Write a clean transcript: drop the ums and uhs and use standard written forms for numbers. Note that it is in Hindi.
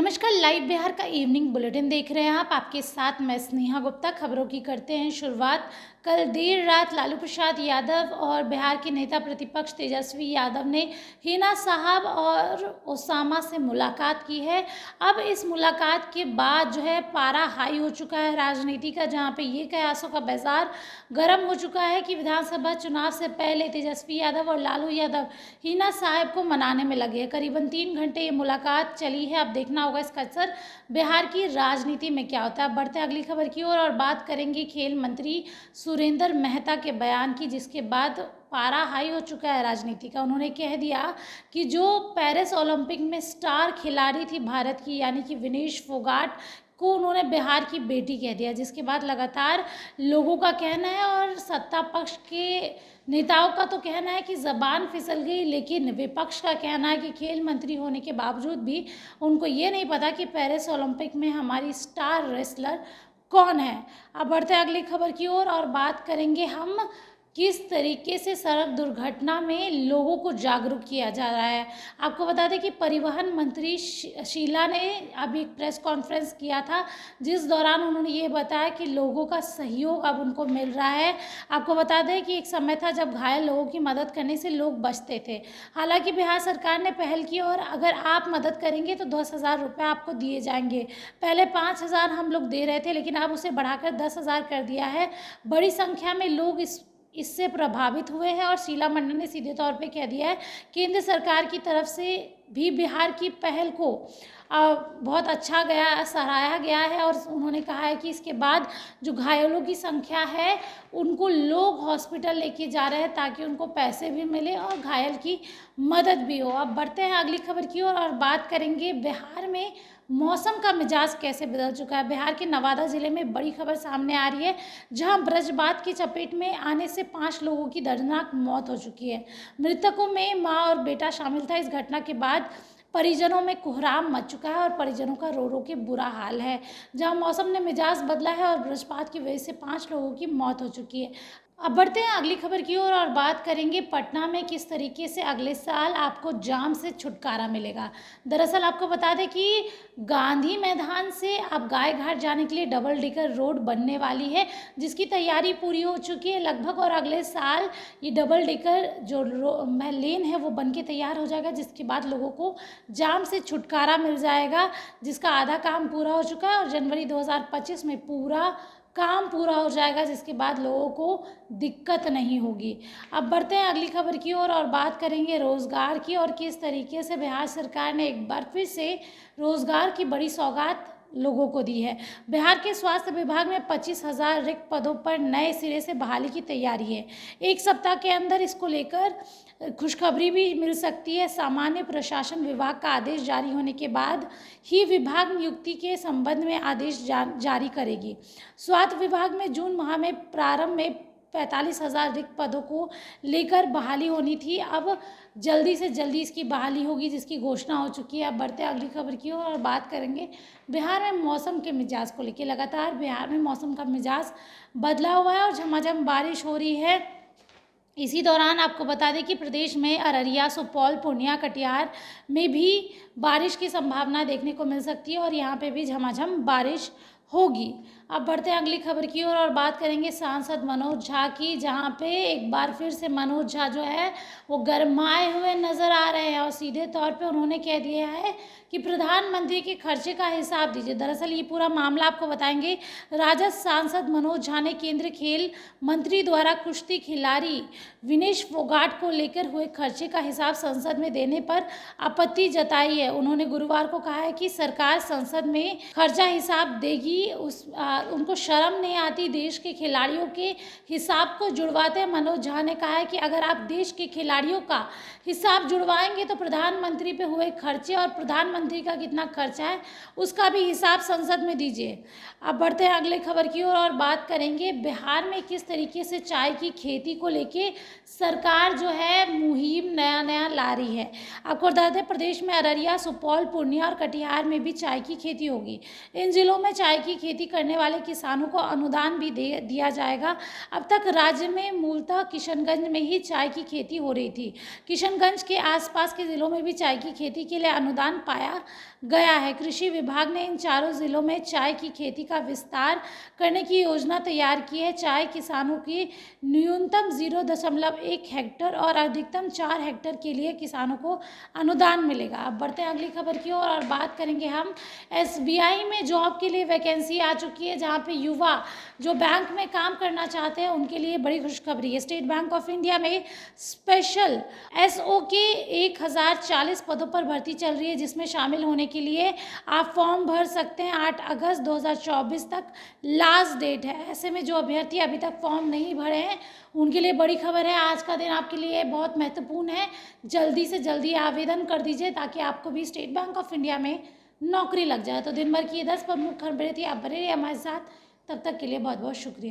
नमस्कार। लाइव बिहार का इवनिंग बुलेटिन देख रहे हैं आप। आपके साथ मैं स्नेहा गुप्ता। खबरों की करते हैं शुरुआत। कल देर रात लालू प्रसाद यादव और बिहार के नेता प्रतिपक्ष तेजस्वी यादव ने हिना साहब और ओसामा से मुलाकात की है। अब इस मुलाकात के बाद जो है पारा हाई हो चुका है राजनीति का, जहां पे ये कयासों का बाजार गर्म हो चुका है कि विधानसभा चुनाव से पहले तेजस्वी यादव और लालू यादव हिना साहब को मनाने में लगे हैं। करीबन 3 घंटे ये मुलाकात चली है। अब देखना होगा इसका असर बिहार की राजनीति में क्या होता है। बढ़ते हैं अगली खबर की ओर और बात करेंगे खेल मंत्री सुरेंद्र मेहता के बयान की, जिसके बाद पारा हाई हो चुका है राजनीति का। उन्होंने कह दिया कि जो पेरिस ओलंपिक में स्टार खिलाड़ी थी भारत की, यानी कि विनेश फोगाट को उन्होंने बिहार की बेटी कह दिया, जिसके बाद लगातार लोगों का कहना है और सत्ता पक्ष के नेताओं का तो कहना है कि ज़बान फिसल गई, लेकिन विपक्ष का कहना है कि खेल मंत्री होने के बावजूद भी उनको ये नहीं पता कि पेरिस ओलंपिक में हमारी स्टार रेसलर कौन है। अब बढ़ते हैं अगली खबर की ओर और बात करेंगे हम किस तरीके से सड़क दुर्घटना में लोगों को जागरूक किया जा रहा है। आपको बता दें कि परिवहन मंत्री शीला ने अभी एक प्रेस कॉन्फ्रेंस किया था, जिस दौरान उन्होंने ये बताया कि लोगों का सहयोग अब उनको मिल रहा है। आपको बता दें कि एक समय था जब घायल लोगों की मदद करने से लोग बचते थे। हालांकि बिहार सरकार ने पहल की और अगर आप मदद करेंगे तो 10,000 रुपये आपको दिए जाएंगे। पहले 5,000 हम लोग दे रहे थे, लेकिन अब उसे बढ़ाकर 10,000 कर दिया है। बड़ी संख्या में लोग इससे प्रभावित हुए हैं और शीला मंडल ने सीधे तौर पे कह दिया है केंद्र सरकार की तरफ से भी बिहार की पहल को बहुत अच्छा गया, सराहा गया है। और उन्होंने कहा है कि इसके बाद जो घायलों की संख्या है उनको लोग हॉस्पिटल लेके जा रहे हैं ताकि उनको पैसे भी मिले और घायल की मदद भी हो। अब बढ़ते हैं अगली खबर की ओर और बात करेंगे बिहार में मौसम का मिजाज कैसे बदल चुका है। बिहार के नवादा जिले में बड़ी खबर सामने आ रही है, जहां वज्रपात की चपेट में आने से 5 लोगों की दर्दनाक मौत हो चुकी है। मृतकों में मां और बेटा शामिल था। इस घटना के बाद परिजनों में कोहराम मच चुका है और परिजनों का रो रो के बुरा हाल है। जहां मौसम ने मिजाज बदला है और वज्रपात की वजह से 5 लोगों की मौत हो चुकी है। अब बढ़ते हैं अगली खबर की ओर और बात करेंगे पटना में किस तरीके से अगले साल आपको जाम से छुटकारा मिलेगा। दरअसल आपको बता दें कि गांधी मैदान से अब गाय घाट जाने के लिए डबल डेकर रोड बनने वाली है, जिसकी तैयारी पूरी हो चुकी है लगभग। और अगले साल ये डबल डेकर जो लेन है वो बन के तैयार हो जाएगा, जिसके बाद लोगों को जाम से छुटकारा मिल जाएगा, जिसका आधा काम पूरा हो चुका है और जनवरी 2025 में पूरा काम पूरा हो जाएगा, जिसके बाद लोगों को दिक्कत नहीं होगी। अब बढ़ते हैं अगली खबर की ओर और बात करेंगे रोज़गार की और किस तरीके से बिहार सरकार ने एक बार फिर से रोज़गार की बड़ी सौगात लोगों को दी है। बिहार के स्वास्थ्य विभाग में 25,000 रिक्त पदों पर नए सिरे से बहाली की तैयारी है। एक सप्ताह के अंदर इसको लेकर खुशखबरी भी मिल सकती है। सामान्य प्रशासन विभाग का आदेश जारी होने के बाद ही विभाग नियुक्ति के संबंध में आदेश जारी करेगी। स्वास्थ्य विभाग में जून माह में प्रारंभ में 45,000 रिक्त पदों को लेकर बहाली होनी थी। अब जल्दी से जल्दी इसकी बहाली होगी, जिसकी घोषणा हो चुकी है। अब बढ़ते हैं अगली खबर की ओर और बात करेंगे बिहार में मौसम के मिजाज को लेकर। लगातार बिहार में मौसम का मिजाज बदला हुआ है और झमाझम बारिश हो रही है। इसी दौरान आपको बता दें कि प्रदेश में अररिया, सुपौल, पूर्णिया, कटिहार में भी बारिश की संभावना देखने को मिल सकती है और यहाँ पे भी झमाझम बारिश होगी। अब बढ़ते हैं अगली खबर की ओर और बात करेंगे सांसद मनोज झा की, जहां पे एक बार फिर से मनोज झा जो है वो गरमाए हुए नज़र आ रहे हैं और सीधे तौर पे उन्होंने कह दिया है कि प्रधानमंत्री के खर्चे का हिसाब दीजिए। दरअसल ये पूरा मामला आपको बताएंगे। राजद सांसद मनोज झा ने केंद्रीय खेल मंत्री द्वारा कुश्ती खिलाड़ी विनेश फोगाट को लेकर हुए खर्चे का हिसाब संसद में देने पर आपत्ति जताई है। उन्होंने गुरुवार को कहा है कि सरकार संसद में खर्चा हिसाब देगी, उनको शर्म नहीं आती देश के खिलाड़ियों के हिसाब को जुड़वाते हैं। मनोज झा ने कहा है कि अगर आप देश के खिलाड़ियों का हिसाब जुड़वाएंगे तो प्रधानमंत्री पे हुए खर्चे और प्रधानमंत्री का कितना खर्चा है उसका भी हिसाब संसद में दीजिए। अब बढ़ते हैं अगले खबर की ओर और बात करेंगे बिहार में किस तरीके से चाय की खेती को लेके सरकार जो है मुहिम नया ला रही है। आपको बता दें प्रदेश में अररिया, सुपौल, पूर्णिया और कटिहार में भी चाय की खेती होगी। इन जिलों में चाय की खेती करने वाले किसानों को अनुदान भी दिया जाएगा। अब तक राज्य में मूलतः किशनगंज में ही चाय की खेती हो रही थी। किशनगंज के आसपास के ज़िलों में भी चाय की खेती के लिए अनुदान पाया गया है। कृषि विभाग ने इन चारों ज़िलों में चाय की खेती का विस्तार करने की योजना तैयार की है। चाय किसानों की न्यूनतम 0.1 हेक्टेयर और अधिकतम 4 हेक्टेयर के लिए किसानों को अनुदान मिलेगा। अब बढ़ते हैं अगली खबर की ओर और बात करेंगे हम एसबीआई में जॉब के लिए वैकेंसी आ चुकी है, जहां पे युवा जो बैंक में काम करना चाहते हैं उनके लिए बड़ी खुशखबरी है। स्टेट बैंक ऑफ इंडिया में स्पेशल एसओ के 1040 पदों पर भर्ती चल रही है, जिसमें शामिल होने के लिए आप फॉर्म भर सकते हैं। 8 अगस्त 2024 तक लास्ट डेट है। ऐसे में जो अभ्यर्थी अभी तक फॉर्म नहीं भरे हैं उनके लिए बड़ी खबर है। आज का दिन आपके लिए बहुत महत्वपूर्ण है। जल्दी से जल्दी आवेदन कर दीजिए ताकि आपको भी स्टेट बैंक ऑफ इंडिया में नौकरी लग जाए। तो दिन भर की ये 10 प्रमुख खबरें थी। आप बने रहिए हमारे साथ। तब तक के लिए बहुत बहुत शुक्रिया।